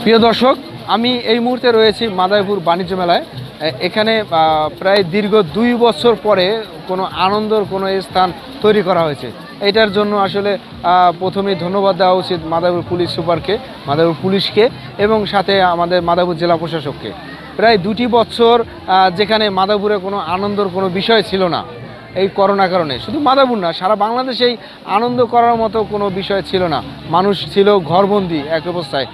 প্রিয় দর্শক, আমি এই মুহূর্তে রয়েছি মাদারীপুর বাণিজ্য মেলায়। এখানে প্রায় দীর্ঘ 2 বছর পরে কোনো আনন্দর কোনো স্থান তৈরি করা হয়েছে। এটার জন্য আসলে প্রথমেই ধন্যবাদ দেওয়া উচিত মাদারীপুর পুলিশ সুপারকে, মাদারীপুর পুলিশকে এবং সাথে আমাদের মাদারীপুর জেলা প্রশাসককে। প্রায় 2টি বছর যেখানে মাদারীপুরে কোনো আনন্দর কোনো বিষয় ছিল না এই করোনার কারণে, শুধু মাদারীপুর না, সারা বাংলাদেশেই আনন্দ করার মতো কোনো বিষয় ছিল না। মানুষ ছিল ঘরবন্দি এক অবস্থায়।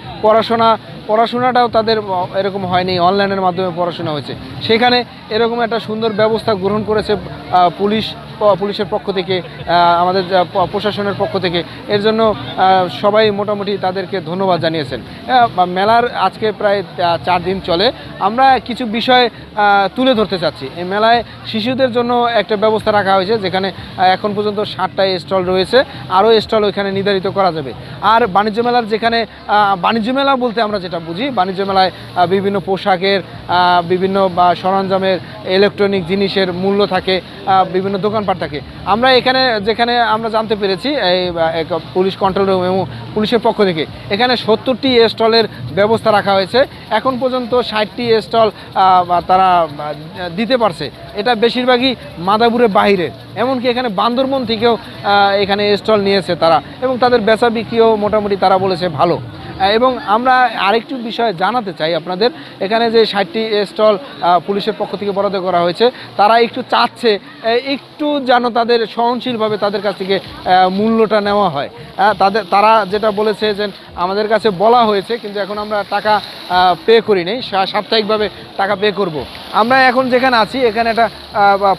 পড়াশোনাটাও তাদের এরকম হয়নি, অনলাইনের মাধ্যমে পড়াশোনা হয়েছে। সেখানে এরকম একটা সুন্দর ব্যবস্থা গ্রহণ করেছে পুলিশের পক্ষ থেকে, আমাদের প্রশাসনের পক্ষ থেকে। এর জন্য সবাই মোটামুটি তাদেরকে ধন্যবাদ জানিয়েছেন। মেলার আজকে প্রায় 4 দিন চলে। আমরা কিছু বিষয় তুলে ধরতে চাচ্ছি। এই মেলায় শিশুদের জন্য একটা ব্যবস্থা রাখা হয়েছে, যেখানে এখন পর্যন্ত 60টা স্টল রয়েছে, আরও স্টল ওইখানে নির্ধারিত করা যাবে। আর বাণিজ্য মেলার যেখানে বাণিজ্য মেলা বলতে আমরা যেটা বুঝি, বাণিজ্য মেলায় বিভিন্ন পোশাকের, বিভিন্ন সরঞ্জামের, ইলেকট্রনিক জিনিসের মূল্য থাকে, বিভিন্ন দোকানপাট থাকে। আমরা এখানে যেখানে আমরা জানতে পেরেছি এই পুলিশ কন্ট্রোল রুম এবং পুলিশের পক্ষ থেকে এখানে 70টি স্টলের ব্যবস্থা রাখা হয়েছে। এখন পর্যন্ত 60টি স্টল তারা দিতে পারছে। এটা বেশিরভাগই মাদারীপুরের বাইরে, এমনকি এখানে বান্দরবন থেকেও এখানে স্টল নিয়েছে তারা, এবং তাদের বেচা বিক্রিও মোটামুটি তারা বলেছে ভালো। এবং আমরা আরেকটু বিষয় জানাতে চাই আপনাদের, এখানে যে 60টি স্টল পুলিশের পক্ষ থেকে বরাদ্দ করা হয়েছে, তারা একটু চাচ্ছে একটু যেন তাদের সহনশীলভাবে তাদের কাছ থেকে মূল্যটা নেওয়া হয়। তারা যেটা বলেছে যে আমাদের কাছে বলা হয়েছে, কিন্তু এখন আমরা টাকা পে করি নেই, সাপ্তাহিকভাবে টাকা পে করব। আমরা এখন যেখানে আছি এখানে একটা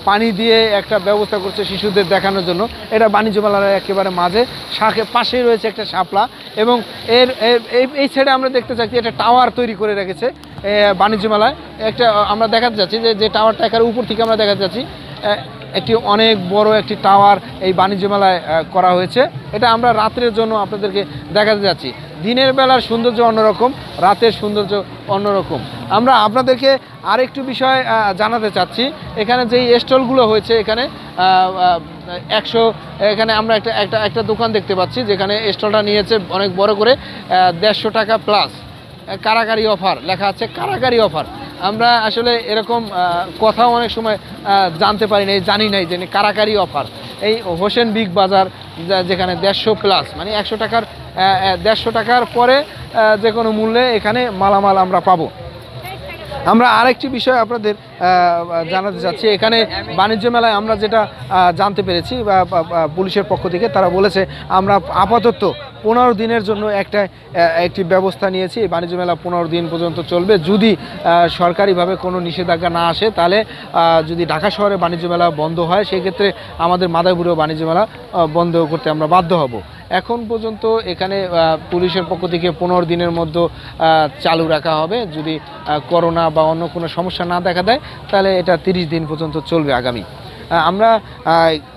পানি দিয়ে একটা ব্যবস্থা করছে শিশুদের দেখানোর জন্য। এটা বাণিজ্য মেলার একেবারে মাঝে, পাশেই রয়েছে একটা শাপলা, এবং এই সাইডে আমরা দেখতে চাচ্ছি একটা টাওয়ার তৈরি করে রেখেছে বাণিজ্য মেলায়। একটা আমরা দেখাতে যাচ্ছি যে টাওয়ারটা একেবারে উপর থেকে আমরা দেখাতে যাচ্ছি, একটি অনেক বড় একটি টাওয়ার এই বাণিজ্য মেলায় করা হয়েছে। এটা আমরা রাত্রের জন্য আপনাদেরকে দেখাতে যাচ্ছি। দিনের বেলার সৌন্দর্য অন্যরকম, রাতের সৌন্দর্য অন্যরকম। আমরা আপনাদেরকে আরেকটু বিষয় জানাতে চাচ্ছি। এখানে যেই স্টলগুলো হয়েছে, এখানে 100, এখানে আমরা একটা দোকান দেখতে পাচ্ছি যেখানে স্টলটা নিয়েছে অনেক বড় করে 150 টাকা প্লাস কারাকারি অফার লেখা আছে, কারাকারি অফার। আমরা আসলে এরকম কথাও অনেক সময় জানি নাই যে কারাকারি অফার। এই হোসেন বিগ বাজার যেখানে 150 প্লাস, মানে 150 টাকার পরে যে কোনো মূল্যে এখানে মালামাল আমরা পাবো। আমরা আরেকটি বিষয় আপনাদের জানাতে চাচ্ছি। এখানে বাণিজ্য মেলায় আমরা যেটা জানতে পেরেছি পুলিশের পক্ষ থেকে, তারা বলেছে আমরা আপাতত 15 দিনের জন্য একটি ব্যবস্থা নিয়েছি। এই বাণিজ্য মেলা 15 দিন পর্যন্ত চলবে। যদি সরকারিভাবে কোনো নিষেধাজ্ঞা না আসে, তাহলে যদি ঢাকা শহরে বাণিজ্য মেলা বন্ধ হয়, সেক্ষেত্রে আমাদের মাদারীপুরেও বাণিজ্য মেলা বন্ধ করতে আমরা বাধ্য হব। এখন পর্যন্ত এখানে পুলিশের পক্ষ থেকে 15 দিনের মধ্যে চালু রাখা হবে। যদি করোনা বা অন্য কোনো সমস্যা না দেখা দেয়, তাহলে এটা 30 দিন পর্যন্ত চলবে আগামী। আমরা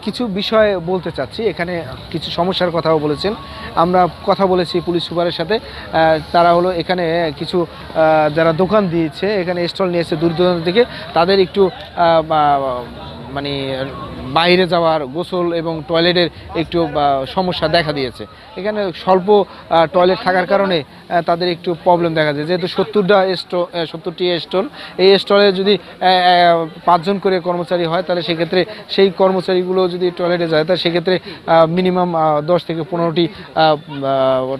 কিছু বিষয় বলতে চাচ্ছি। এখানে কিছু সমস্যার কথাও বলেছেন। আমরা কথা বলেছি পুলিশ সুপারের সাথে। তারা হলো এখানে কিছু যারা দোকান দিয়েছে, এখানে স্টল নিয়েছে দূর দূরান্ত থেকে, তাদের একটু মানে বাইরে যাওয়ার, গোসল এবং টয়লেটের একটু সমস্যা দেখা দিয়েছে। এখানে স্বল্প টয়লেট থাকার কারণে তাদের একটু প্রবলেম দেখা যায়। যেহেতু 70টি স্টল, এই স্টলে যদি 5 জন করে কর্মচারী হয়, তাহলে সেক্ষেত্রে সেই কর্মচারীগুলো যদি টয়লেটে যায়, তাহলে সেক্ষেত্রে মিনিমাম 10 থেকে 15টি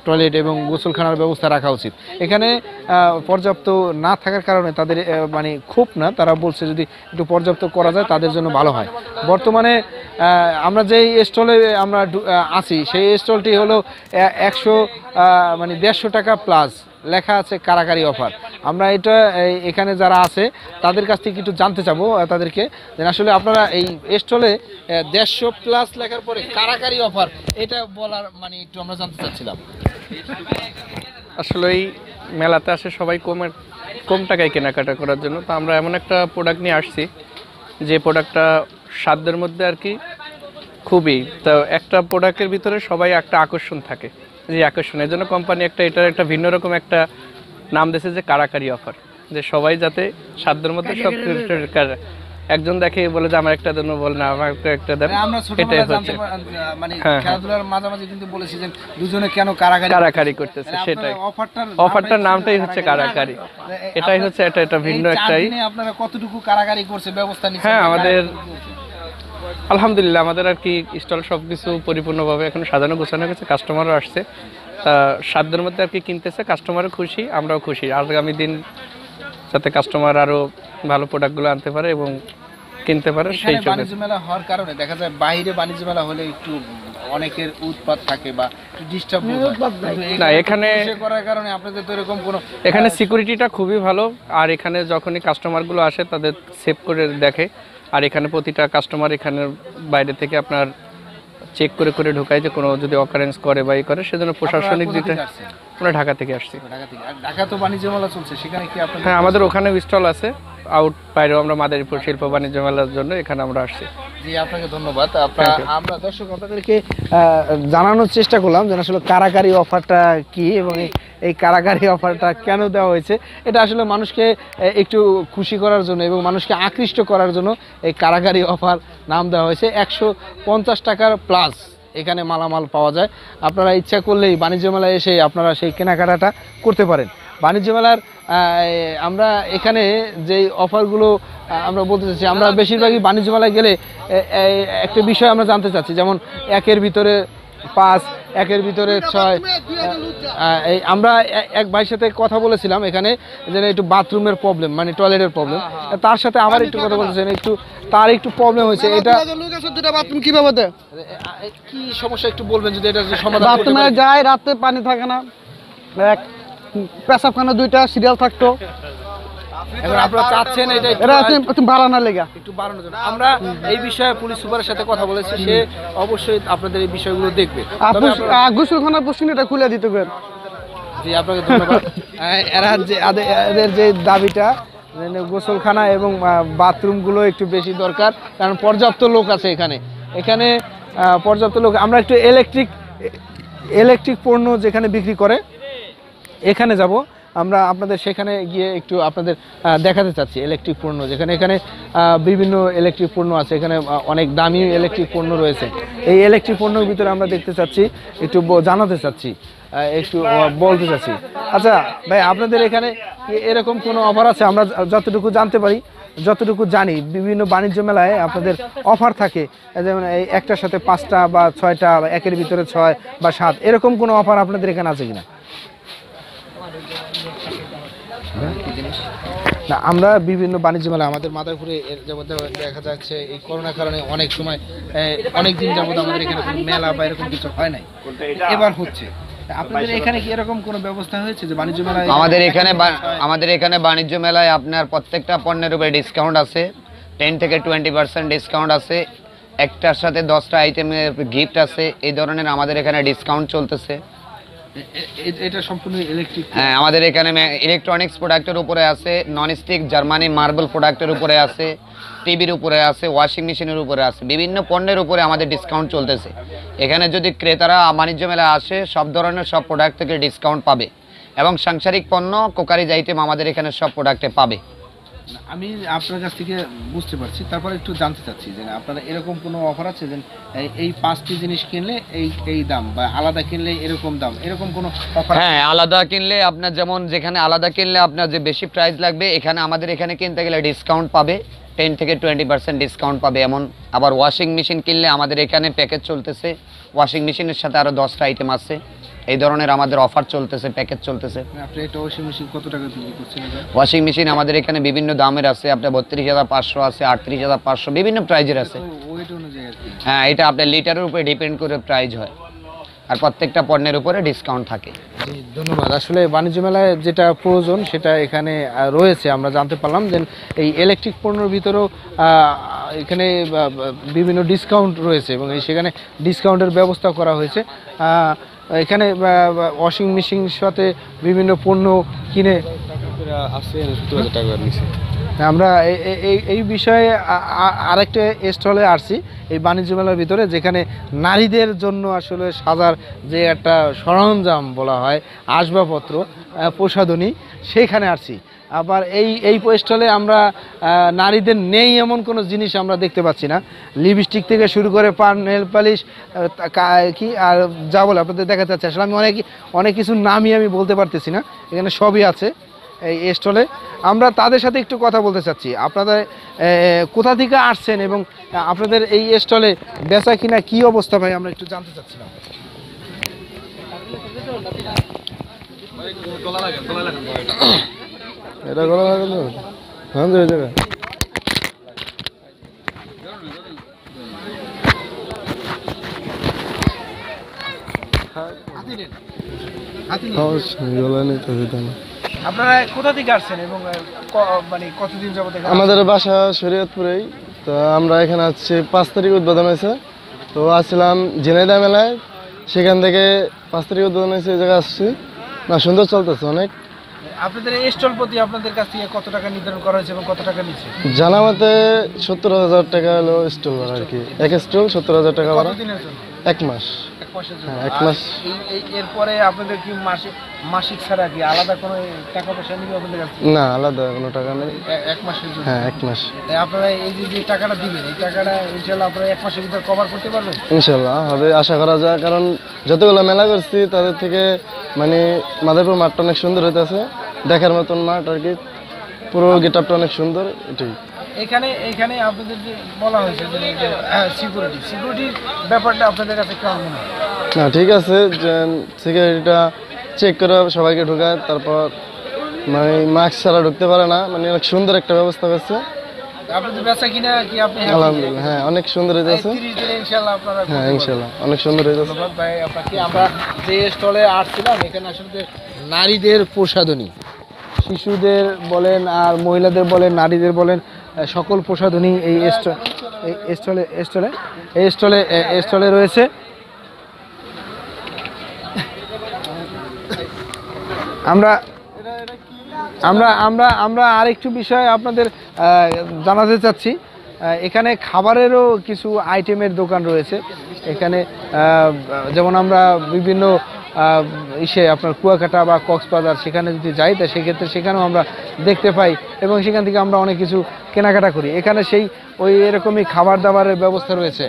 টয়লেট এবং গোসলখানার ব্যবস্থা রাখা উচিত। এখানে পর্যাপ্ত না থাকার কারণে তাদের মানে খুব না, তারা বলছে যদি একটু পর্যাপ্ত করা যায় তাদের জন্য ভালো হয়। বর্তমানে আমরা যেই স্টলে আমরা আছি, সেই স্টলটি হলো 150 টাকা প্লাস লেখা আছে কারাকারি অফার। আমরা এখানে যারা আছে তাদের কাছ থেকে একটু জানতে চাবো তাদেরকে, যে আসলে আপনারা এই স্টলে 150 প্লাস লেখার পরে কারাকারি অফার, এটা বলার মানে একটু আমরা জানতে চাচ্ছিলাম। আসলে এই মেলাতে আসে সবাই কম টাকায় কেনাকাটা করার জন্য। তো আমরা এমন একটা প্রোডাক্ট নিয়ে আসছি যে প্রোডাক্টটা সাধ্যের মধ্যে আর কি খুবই, তো একটা প্রোডাক্টের ভিতরে সবাই একটা আকর্ষণ থাকে, যে আকর্ষণের জন্য কোম্পানি এটার একটা ভিন্ন রকম একটা নাম দিয়েছে যে কারাকারি অফার, যে সবাই যাতে সাধ্যের মধ্যে সব একজন দেখে বলে যে আমার একটা দেন, বলে না আমাকে একটা দেন। আমরা এটাই ছোটবেলায় হচ্ছে জানতে মানে হ্যাঁ, হ্যাঁ। খেলাধুলার মাঝামাঝি কিন্তু বলেছি যে দুজনে কেন কারাগারি কারাকারি করতেছে, সেটাই অফারটার নামটাই হচ্ছে কারাকারি। এটাই হচ্ছে এটা ভিন্ন একটাই। আপনারা কতটুকু কারাগারি করছে ব্যবস্থা নিচ্ছেন? হ্যাঁ, আমাদের আলহামদুলিল্লাহ আমাদের আর কি স্টল সবকিছু পরিপূর্ণভাবে এখন সাজানো গোছানো গেছে, কাস্টমারও আসছে, তা সাধ্যের মধ্যে আর কি কিনতেছে, কাস্টমারও খুশি, আমরাও খুশি। আগামী দিন যাতে কাস্টমার আরো ভালো প্রোডাক্টগুলো আনতে পারে এবং কিনতে পারে সেই জন্য। বাণিজ্য মেলা হওয়ার কারণে দেখা যায় বাইরে বাণিজ্য মেলা হলে একটু অনেকের উৎপাত থাকে বা ডিস্টার্ব না, এখানে করার কারণে আপনাদের তো এরকম কোনো এখানে সিকিউরিটিটা খুবই ভালো, আর এখানে যখনই কাস্টমারগুলো আসে তাদের সেভ করে দেখে, আর এখানে প্রতিটা কাস্টমার এখানে বাইরে থেকে আপনার চেক করে করে ঢোকায় যে কোনো যদি অকারেন্স করে বা করে, সেজন্য প্রশাসনিক দিতে। আমরা ঢাকা থেকে আসছি। ঢাকা তো বাণিজ্য মেলা চলছে, সেখানে কি আপনাদের? হ্যাঁ, আমাদের ওখানে স্টল আছে, আউট বাইরেও আমরা মাদারীপুর শিল্প বাণিজ্য মেলার জন্য এখানে আমরা আসছি। জি, আপনাকে ধন্যবাদ। আমরা দর্শক আপনাদেরকে জানানোর চেষ্টা করলাম যে আসলে কারাগারি অফারটা কি এবং এই কারাগারি অফারটা কেন দেওয়া হয়েছে। এটা আসলে মানুষকে একটু খুশি করার জন্য এবং মানুষকে আকৃষ্ট করার জন্য এই কারাগারি অফার নাম দেওয়া হয়েছে। 150 টাকার প্লাস এখানে মালামাল পাওয়া যায়। আপনারা ইচ্ছা করলেই বাণিজ্য মেলায় এসে আপনারা সেই কেনাকাটাটা করতে পারেন। বাণিজ্য মেলার আমরা এখানে যেই অফারগুলো আমরা বলতে চাচ্ছি, আমরা বেশিরভাগই বাণিজ্য মেলায় গেলে একটা বিষয় আমরা জানতে চাচ্ছি, যেমন 1-এর ভিতরে 5, 1-এর ভিতরে 6। এই আমরা এক ভাইয়ের সাথে কথা বলেছিলাম এখানে যে একটু বাথরুমের প্রবলেম, মানে টয়লেটের প্রবলেম, তার সাথে আবার একটু কথা বলতেছেন, একটু তার একটু প্রবলেম হয়েছে। এটা বাথরুম কিভাবে দেয়? কি সমস্যা একটু বলবেন যদি এটা সমাধান। বাথরুমে যায়, রাতে পানি থাকে না, এক পেশাবখানা 2টা সিরিয়াল থাকতো। এখন আপনারা চাচ্ছেন এটা একটু বাড়ানোর লেগা, একটু বাড়ানোর জন্য। আমরা এই বিষয়ে পুলিশ সুপারের সাথে কথা বলেছি, সে অবশ্যই আপনাদের এই বিষয়গুলো দেখবে। গোসলখানার প্রশ্ন এটা খুলে দিতে পারেন। জি, আপনাকে ধন্যবাদ। এদের যে দাবিটা, গোসলখানা এবং বাথরুমগুলো একটু বেশি দরকার, কারণ পর্যাপ্ত লোক আছে এখানে পর্যাপ্ত লোক। আমরা একটু ইলেকট্রিক পণ্য যেখানে বিক্রি করে এখানে যাব, আমরা আপনাদের সেখানে গিয়ে একটু আপনাদের দেখাতে চাচ্ছি ইলেকট্রিক পণ্য, যেখানে এখানে বিভিন্ন ইলেকট্রিক পণ্য আছে। এখানে অনেক দামি ইলেকট্রিক পণ্য রয়েছে। এই ইলেকট্রিক পণ্যের ভিতরে আমরা দেখতে চাচ্ছি, একটু জানাতে চাচ্ছি, একটু বলতে চাচ্ছি। আচ্ছা ভাই, আপনাদের এখানে এরকম কোনো অফার আছে? আমরা যতটুকু জানতে পারি, যতটুকু জানি, বিভিন্ন বাণিজ্য মেলায় আপনাদের অফার থাকে, যেমন এই একটার সাথে 5টা বা 6টা, 1-এর ভিতরে 6 বা 7, এরকম কোনো অফার আপনাদের এখানে আছে কিনা? না, আমরা বিভিন্ন বাণিজ্য মেলা আমাদের মাদারীপুরে যেমন দেখা যাচ্ছে এই করোনার কারণে অনেক সময় অনেক দিন যাবত আমাদের এখানে কোনো মেলা বা এরকম কিছু হয় নাই, এবার হচ্ছে। আপনাদের এখানে কি এরকম কোনো ব্যবস্থা হয়েছে যে বাণিজ্য মেলায়? আমাদের এখানে বাণিজ্য মেলায় আপনার প্রত্যেকটা পণ্যের উপরে ডিসকাউন্ট আছে, 10 থেকে 20% ডিসকাউন্ট আছে, একটার সাথে 10টা আইটেমের গিফট আছে। এই ধরনের আমাদের এখানে ডিসকাউন্ট চলতেছে। এটা সম্পূর্ণ ইলেকট্রিক? হ্যাঁ, আমাদের এখানে ইলেকট্রনিক্স প্রোডাক্টের উপরে আছে, ননস্টিক জার্মানি মার্বেল প্রোডাক্টের উপরে আছে, টিভির উপরে আছে, ওয়াশিং মেশিনের উপরে আছে, বিভিন্ন পণ্যের উপরে আমাদের ডিসকাউন্ট চলতেছে। এখানে যদি ক্রেতারা বাণিজ্য মেলা আসে, সব ধরনের সব প্রোডাক্ট থেকে ডিসকাউন্ট পাবে এবং সাংসারিক পণ্য, কোকারিজ আইটেম আমাদের এখানে সব প্রোডাক্টে পাবে। আমি আপনার কাছ থেকে বুঝতে পারছি, তারপরে একটু জানতে চাচ্ছি যে আপনারা এরকম কোনো অফার আছে যে এই 5টি জিনিস কিনলে এই দাম, বা আলাদা কিনলে এরকম দাম, এরকম কোনো অফার? হ্যাঁ, আলাদা কিনলে আপনার যেমন যেখানে আলাদা কিনলে আপনার যে বেশি প্রাইস লাগবে, এখানে আমাদের এখানে কিনতে গেলে ডিসকাউন্ট পাবে, 10 থেকে 20% ডিসকাউন্ট পাবে এমন। আবার ওয়াশিং মেশিন কিনলে আমাদের এখানে প্যাকেজ চলতেছে, ওয়াশিং মেশিনের সাথে আরও 10টা আইটেম আছে। এই ধরনের আমাদের অফার চলতেছে, প্যাকেজ চলতেছে। আপনি একটা ওয়াশিং মেশিন কত টাকা বিক্রি করছেন? ওয়াশিং মেশিন আমাদের এখানে বিভিন্ন দামের আছে, আপনার 32,500 আছে, 38,500, বিভিন্ন প্রাইজের আছে। ওয়েট অনুযায়ী আর কি? হ্যাঁ, এটা আপনার লিটারের উপরে ডিপেন্ড করে প্রাইস হয়, আর প্রত্যেকটা পণ্যের উপরে ডিসকাউন্ট থাকে। জি, ধন্যবাদ। আসলে বাণিজ্য মেলায় যেটা প্রয়োজন সেটা এখানে রয়েছে, আমরা জানতে পারলাম যে এই ইলেকট্রিক পণ্যের ভিতরেও এখানে বিভিন্ন ডিসকাউন্ট রয়েছে এবং সেখানে ডিসকাউন্টের ব্যবস্থা করা হয়েছে। এখানে ওয়াশিং মেশিনের সাথে বিভিন্ন পণ্য কিনে আছে 70,000 টাকা নিচে। আমরা এই বিষয়ে আরেকটা স্টলে আসছি এই বাণিজ্য মেলার ভিতরে, যেখানে নারীদের জন্য আসলে সাজার যে একটা সরঞ্জাম বলা হয়, আসবাবপত্র, প্রসাধনী, সেইখানে আসছি। আবার এই স্টলে আমরা নারীদের নেই এমন কোনো জিনিস আমরা দেখতে পাচ্ছি না। লিপস্টিক থেকে শুরু করে পান, নেল পালিশ, কি আর যা বলে আপনাদের দেখা যাচ্ছে, আসলে আমি অনেক কিছু নামই আমি বলতে পারতেছি না, এখানে সবই আছে এই স্টলে। আমরা তাদের সাথে একটু কথা বলতে চাচ্ছি, আপনাদের কোথা থেকে আসছেন এবং আপনাদের এই স্টলে বেচা কিনা কি অবস্থা ভাই আমরা একটু জানতে চাচ্ছিলাম। এটা গলা লাগে তো হ্যাঁ ধরে যাবে গলা নেই তো আপনারা কোথা থেকে আসছেন এবং মানে কতদিন যাবত? আমাদের বাসা শরীয়তপুরেই, তো আমরা এখানে আসছি 5 তারিখ উদ্বোধন হয়েছে, তো আসছিলাম ঝিনাইদহ মেলায়, সেখান থেকে 5 তারিখ উদ্বোধন হয়েছে এই জায়গায় আসছি। না সুন্দর চলতেছে অনেক। আপনাদের এই স্টল প্রতি আপনাদের কাছ থেকে কত টাকা নির্ধারণ করা হয়েছে এবং কত টাকা নিচ্ছে? জানা মতে 70,000 টাকা হলো স্টল ভাড়া আর কি, এক স্টল 70,000 টাকা ভাড়া, কতদিনের জন্য? 1 মাস। 1 মাসের জন্য। হ্যাঁ 1 মাস। এরপরে আপনাদের কি মাসিক ছাড়া কি আলাদা কোনো টাকা পয়সা নিবে আপনাদের কাছে? না আলাদা কোনো টাকা নেই। 1 মাসের জন্য? হ্যাঁ 1 মাস। তাই আপনারা এই যে টাকাটা দিবেন, এই টাকাটা ইনশাআল্লাহ আপনারা 1 মাসের ভিতরে কভার করতে পারবেন? ইনশাল্লাহ হবে, আশা করা যায়, কারণ যতগুলো মেলা করছি তাদের থেকে মানে মাদারীপুর মাঠটা অনেক সুন্দর হইতেছে, দেখার মতন মাঠ আর কি, পুরো গেটআপটা অনেক সুন্দর। এটাই এখানে আপনাদের যে বলা হয়েছে যে সিকিউরিটির ব্যাপারটা আপনাদের কাছে কেমন মনে হয়? না ঠিক আছে, যে সিকিউরিটিটা চেক করে সবাইকে ঢোকায়, তারপর মানে মাস্ক ছাড়া ঢুকতে পারে না, মানে অনেক সুন্দর একটা ব্যবস্থা করছে। আপনাদের বেচা কিনা কি আপনি happy? আলহামদুলিল্লাহ হ্যাঁ অনেক সুন্দর হইতেছে। 30 দিনে ইনশাআল্লাহ আপনারা হ্যাঁ ইনশাল্লাহ অনেক সুন্দর হইতেছে। ধন্যবাদ ভাই আপনাকে। আমরা যে স্টলে আসছিলাম এখানে আসলে নারীদের প্রসাধনী, শিশুদের বলেন আর মহিলাদের বলেন, নারীদের বলেন, সকল প্রসাধনী এই স্টলে রয়েছে। আমরা আমরা আমরা আমরা আরেকটু বিষয় আপনাদের জানাতে চাচ্ছি। এখানে খাবারেরও কিছু আইটেমের দোকান রয়েছে। এখানে যেমন আমরা বিভিন্ন আপনার কুয়াকাটা বা কক্সবাজার সেখানে যদি যাই, তা সেক্ষেত্রে সেখানেও আমরা দেখতে পাই এবং সেখান থেকে আমরা অনেক কিছু কেনাকাটা করি। এখানে সেই এরকমই খাবার দাবারের ব্যবস্থা রয়েছে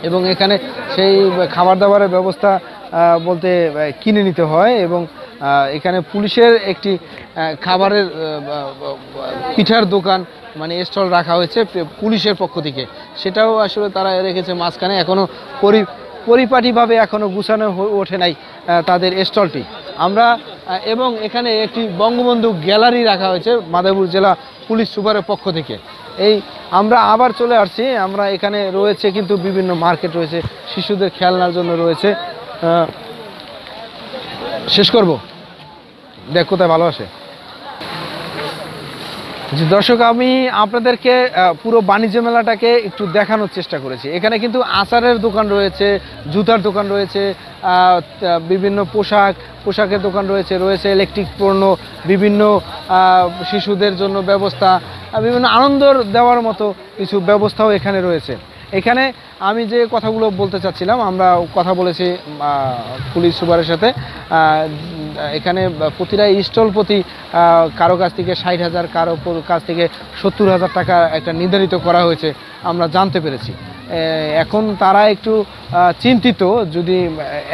এবং এখানে সেই খাবার দাবারের ব্যবস্থা বলতে কিনে নিতে হয় এবং এখানে পুলিশের একটি খাবারের পিঠার দোকান মানে স্টল রাখা হয়েছে পুলিশের পক্ষ থেকে, সেটাও আসলে তারা রেখেছে মাঝখানে। এখনও পরিপাটিভাবে এখনও গুছানো ওঠে নাই তাদের স্টলটি। আমরা এবং এখানে একটি বঙ্গবন্ধু গ্যালারি রাখা হয়েছে মাদারীপুর জেলা পুলিশ সুপারের পক্ষ থেকে। আমরা আবার চলে আসছি, আমরা এখানে রয়েছে কিন্তু বিভিন্ন মার্কেট রয়েছে, শিশুদের খেলনার জন্য রয়েছে। শেষ করব, দেখ কোথায় ভালোবাসে। জি দর্শক, আমি আপনাদেরকে পুরো বাণিজ্য মেলাটাকে একটু দেখানোর চেষ্টা করেছি। এখানে কিন্তু আচারের দোকান রয়েছে, জুতার দোকান রয়েছে, বিভিন্ন পোশাকের দোকান রয়েছে ইলেকট্রিক পণ্য, বিভিন্ন শিশুদের জন্য ব্যবস্থা, বিভিন্ন আনন্দ দেওয়ার মতো কিছু ব্যবস্থাও এখানে রয়েছে। এখানে আমি যে কথাগুলো বলতে চাচ্ছিলাম, আমরা কথা বলেছি পুলিশ সুপারের সাথে। এখানে প্রতিটা স্টল প্রতি কারো কাছ থেকে 60,000, কারো কাছ থেকে 70,000 টাকা একটা নির্ধারিত করা হয়েছে আমরা জানতে পেরেছি। এখন তারা একটু চিন্তিত, যদি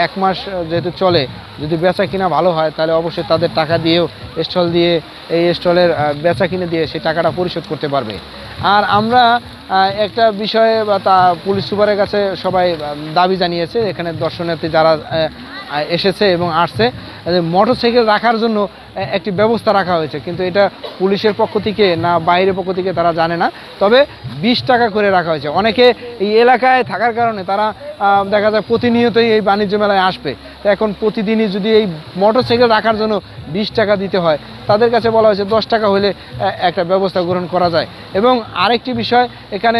1 মাস যেহেতু চলে, যদি বেচা কিনা ভালো হয় তাহলে অবশ্যই তাদের টাকা দিয়েও স্টল দিয়ে এই স্টলের বেচা কিনে দিয়ে সেই টাকাটা পরিশোধ করতে পারবে। আর আমরা একটা বিষয়ে বা পুলিশ সুপারের কাছে সবাই দাবি জানিয়েছে, এখানে দর্শনার্থী যারা এসেছে এবং আসছে, মোটরসাইকেল রাখার জন্য একটি ব্যবস্থা রাখা হয়েছে, কিন্তু এটা পুলিশের পক্ষ থেকে না বাইরের পক্ষ থেকে তারা জানে না। তবে 20 টাকা করে রাখা হয়েছে। অনেকে এই এলাকায় থাকার কারণে তারা দেখা যায় প্রতিনিয়তই এই বাণিজ্য মেলায় আসবে, তো এখন প্রতিদিনই যদি এই মোটরসাইকেল রাখার জন্য 20 টাকা দিতে হয়, তাদের কাছে বলা হয়েছে 10 টাকা হলে একটা ব্যবস্থা গ্রহণ করা যায়। এবং আরেকটি বিষয়, এখানে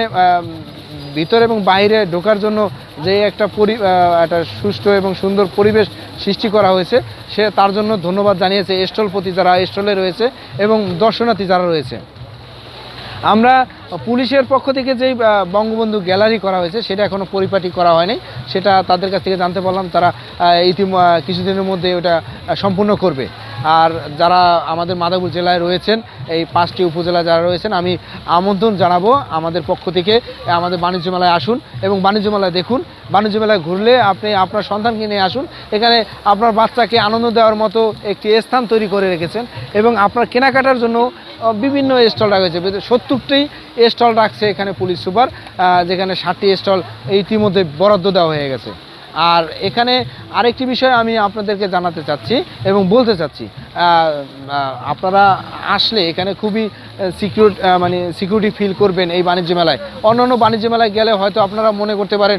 ভিতরে এবং বাইরে ঢোকার জন্য যে একটা সুষ্ঠু এবং সুন্দর পরিবেশ সৃষ্টি করা হয়েছে, সে তার জন্য ধন্যবাদ জানিয়েছে স্টলপতি যারা স্টলে রয়েছে এবং দর্শনার্থী যারা রয়েছে। আমরা পুলিশের পক্ষ থেকে যেই বঙ্গবন্ধু গ্যালারি করা হয়েছে সেটা এখনও পরিপাটি করা হয়নি, সেটা তাদের কাছ থেকে জানতে পারলাম তারা কিছুদিনের মধ্যে ওটা সম্পূর্ণ করবে। আর যারা আমাদের মাদারীপুর জেলায় রয়েছেন, এই 5টি উপজেলা যারা রয়েছেন, আমি আমন্ত্রণ জানাবো আমাদের পক্ষ থেকে আমাদের বাণিজ্য মেলায় আসুন এবং বাণিজ্য মেলায় দেখুন। বাণিজ্য মেলায় ঘুরলে আপনি আপনার সন্তানকে নিয়ে আসুন, এখানে আপনার বাচ্চাকে আনন্দ দেওয়ার মতো একটি স্থান তৈরি করে রেখেছেন এবং আপনার কেনাকাটার জন্য বিভিন্ন স্টল রাখা হয়েছে। 70টি স্টল রাখছে এখানে পুলিশ সুপার, যেখানে 60টি স্টল ইতিমধ্যে বরাদ্দ দেওয়া হয়ে গেছে। আর এখানে আরেকটি বিষয় আমি আপনাদেরকে জানাতে চাচ্ছি এবং বলতে চাচ্ছি, আপনারা আসলে এখানে খুবই সিকিউরিটি ফিল করবেন এই বাণিজ্য মেলায়। অন্যান্য বাণিজ্য মেলায় গেলে হয়তো আপনারা মনে করতে পারেন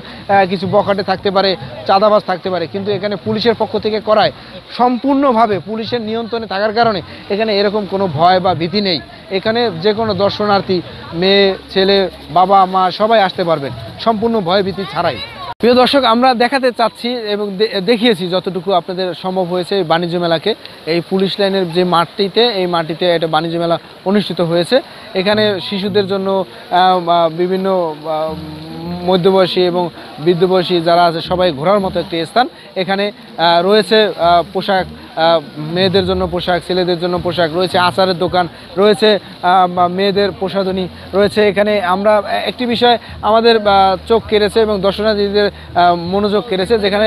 কিছু বখাটে থাকতে পারে, চাঁদাবাজ থাকতে পারে, কিন্তু এখানে পুলিশের পক্ষ থেকে করায় সম্পূর্ণভাবে পুলিশের নিয়ন্ত্রণে থাকার কারণে এখানে এরকম কোনো ভয় বা ভীতি নেই। এখানে যে কোনো দর্শনার্থী, মেয়ে, ছেলে, বাবা, মা সবাই আসতে পারবেন সম্পূর্ণ ভয় ভীতি ছাড়াই। প্রিয় দর্শক, আমরা দেখাতে চাচ্ছি এবং দেখিয়েছি যতটুকু আপনাদের সম্ভব হয়েছে এই বাণিজ্য মেলাকে। এই পুলিশ লাইনের যে মাঠটিতে, এই মাটিতে একটা বাণিজ্য মেলা অনুষ্ঠিত হয়েছে। এখানে শিশুদের জন্য বিভিন্ন মধ্যবয়সী এবং বৃদ্ধবয়সী যারা আছে সবাই ঘোরার মতো একটি স্থান। এখানে রয়েছে পোশাক, মেয়েদের জন্য পোশাক, ছেলেদের জন্য পোশাক রয়েছে, আচারের দোকান রয়েছে, মেয়েদের প্রসাধনী রয়েছে। এখানে আমরা একটি বিষয় আমাদের চোখ কেড়েছে এবং দর্শনার্থীদের মনোযোগ কেড়েছে, যেখানে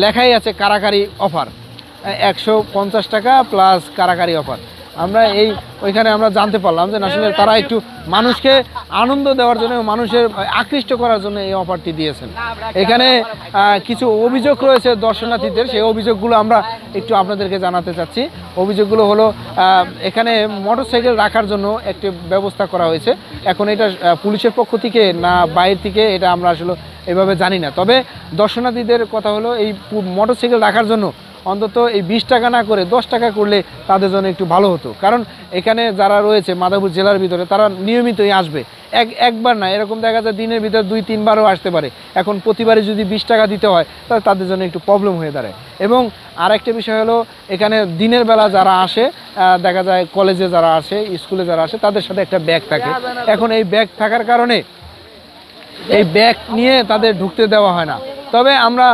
লেখাই আছে কারাকারি অফার, 150 টাকা প্লাস কারাকারি অফার। আমরা ওইখানে আমরা জানতে পারলাম যে আসলে তারা একটু মানুষকে আনন্দ দেওয়ার জন্য, মানুষের আকৃষ্ট করার জন্য এই অফারটি দিয়েছেন। এখানে কিছু অভিযোগ রয়েছে দর্শনার্থীদের, সেই অভিযোগগুলো আমরা একটু আপনাদেরকে জানাতে চাচ্ছি। অভিযোগগুলো হলো, এখানে মোটরসাইকেল রাখার জন্য একটি ব্যবস্থা করা হয়েছে। এখন এটা পুলিশের পক্ষ থেকে না বাইরে থেকে এটা আমরা আসলে এভাবে জানি না। তবে দর্শনার্থীদের কথা হলো এই মোটরসাইকেল রাখার জন্য অন্তত এই 20 টাকা না করে 10 টাকা করলে তাদের জন্য একটু ভালো হতো। কারণ এখানে যারা রয়েছে মাদারীপুর জেলার ভিতরে তারা নিয়মিতই আসবে, একবার না, এরকম দেখা যায় দিনের ভিতরে 2-3 বারও আসতে পারে। এখন প্রতিবারই যদি 20 টাকা দিতে হয় তাহলে তাদের জন্য একটু প্রবলেম হয়ে দাঁড়ায়। এবং আরেকটা বিষয় হলো, এখানে দিনের বেলা যারা আসে, দেখা যায় কলেজে যারা আসে, স্কুলে যারা আসে, তাদের সাথে একটা ব্যাগ থাকে। এখন এই ব্যাগ থাকার কারণে এই ব্যাগ নিয়ে তাদের ঢুকতে দেওয়া হয় না। তবে আমরা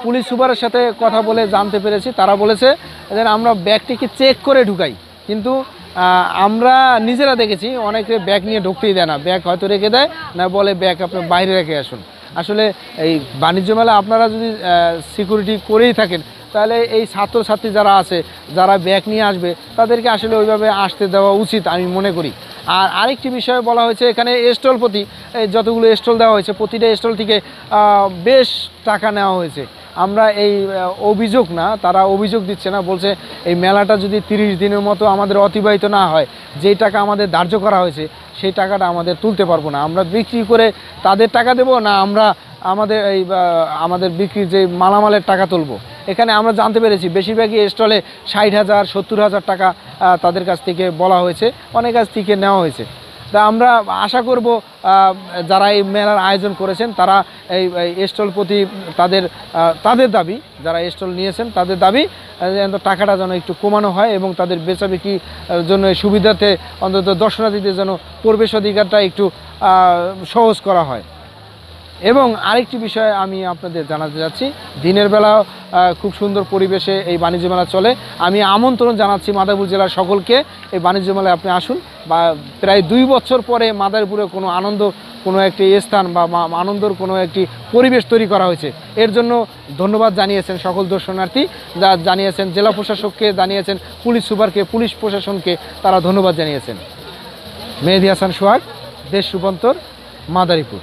পুলিশ সুপারের সাথে কথা বলে জানতে পেরেছি, তারা বলেছে যে আমরা ব্যাগটিকে চেক করে ঢুকাই, কিন্তু আমরা নিজেরা দেখেছি অনেকে ব্যাগ নিয়ে ঢুকতেই দেয় না, ব্যাগ হয়তো রেখে দেয়, না বলে ব্যাগ আপনি বাইরে রেখে আসুন। আসলে এই বাণিজ্য মেলা আপনারা যদি সিকিউরিটি করেই থাকেন তাহলে এই ছাত্রছাত্রী যারা আছে, যারা ব্যাগ নিয়ে আসবে, তাদেরকে আসলে ওইভাবে আসতে দেওয়া উচিত আমি মনে করি। আর আরেকটি বিষয় বলা হয়েছে, এখানে স্টল প্রতি যতগুলো স্টল দেওয়া হয়েছে, প্রতিটা স্টল থেকে বেশ টাকা নেওয়া হয়েছে। আমরা এই অভিযোগ না, তারা অভিযোগ দিচ্ছে না, বলছে এই মেলাটা যদি 30 দিনের মতো আমাদের অতিবাহিত না হয়, যেই টাকা আমাদের ধার্য করা হয়েছে সেই টাকাটা আমাদের তুলতে পারবো না। আমরা বিক্রি করে তাদের টাকা দেবো না, আমরা আমাদের বিক্রির যে মালামালের টাকা তুলবো। এখানে আমরা জানতে পেরেছি বেশিরভাগই স্টলে 60,000 70,000 টাকা তাদের কাছ থেকে বলা হয়েছে, অনেক কাছ থেকে নেওয়া হয়েছে। তা আমরা আশা করব যারা এই মেলার আয়োজন করেছেন তারা এই স্টল প্রতি তাদের দাবি, যারা স্টল নিয়েছেন তাদের দাবি টাকাটা যেন একটু কমানো হয় এবং তাদের বেচাবিক্রির জন্য সুবিধাতে অন্তত দর্শনার্থীদের যেন প্রবেশ অধিকারটা একটু সহজ করা হয়। এবং আরেকটি বিষয় আমি আপনাদের জানাতে যাচ্ছি, দিনের বেলা খুব সুন্দর পরিবেশে এই বাণিজ্য মেলা চলে। আমি আমন্ত্রণ জানাচ্ছি মাদারীপুর জেলার সকলকে, এই বাণিজ্য মেলায় আপনি আসুন। বা প্রায় 2 বছর পরে মাদারীপুরে কোনো একটি স্থান বা আনন্দর কোনো একটি পরিবেশ তৈরি করা হয়েছে। এর জন্য ধন্যবাদ জানিয়েছেন সকল দর্শনার্থী, যা জানিয়েছেন জেলা প্রশাসককে, জানিয়েছেন পুলিশ সুপারকে, পুলিশ প্রশাসনকে, তারা ধন্যবাদ জানিয়েছেন। মেহেদী হাসান সোহাগ, দেশ রূপান্তর, মাদারীপুর।